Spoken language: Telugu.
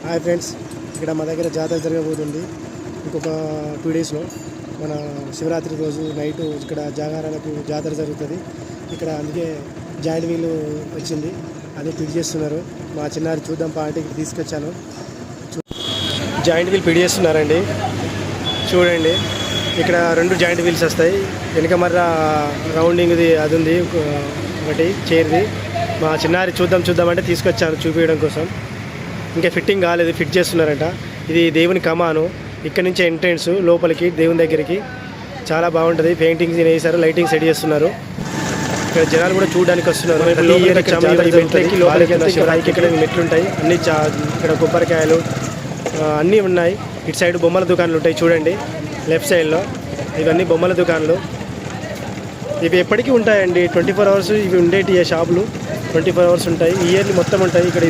హాయ్ ఫ్రెండ్స్, ఇక్కడ మా దగ్గర జాతర జరగబోతుంది. ఇంకొక 2 డేస్లో మన శివరాత్రి రోజు నైటు ఇక్కడ జాగారాలకు జాతర జరుగుతుంది. ఇక్కడ అందుకే జాయింట్ వీల్ వచ్చింది, అది ఫిట్ చేస్తున్నారు. మా చిన్నారి చూద్దాం పార్టీకి తీసుకొచ్చాను. జాయింట్ వీల్ ఫిట్ చేస్తున్నారండి, చూడండి. ఇక్కడ 2 జాయింట్ వీల్స్ వస్తాయి. వెనక మర్ర రౌండింగ్ది అది ఉంది, ఒకటి చైర్ది. మా చిన్నారి చూద్దామంటే తీసుకొచ్చాను చూపించడం కోసం. ఇంకా ఫిట్టింగ్ కాలేదు, ఫిట్ చేస్తున్నారంట. ఇది దేవుని కమాను, ఇక్కడ నుంచి ఎంట్రెన్స్ లోపలికి దేవుని దగ్గరికి. చాలా బాగుంటుంది. పెయింటింగ్స్ వేసారు, లైటింగ్ సెట్ చేస్తున్నారు. ఇక్కడ జనాలు కూడా చూడడానికి వస్తున్నారు. లోపలికి శివరాయికి ఇక్కడ మెట్లు ఉంటాయి అన్ని. ఇక్కడ కొబ్బరికాయలు అన్నీ ఉన్నాయి. ఇటు సైడ్ బొమ్మల దుకాణాలు ఉంటాయి చూడండి, లెఫ్ట్ సైడ్లో. ఇవన్నీ బొమ్మల దుకాణాలు. ఇవి ఎప్పటికీ ఉంటాయండి, 24 అవర్స్ ఇవి ఉండేటి షాపులు. 24 అవర్స్ ఉంటాయి, ఇయర్లీ మొత్తం ఉంటాయి ఇక్కడ.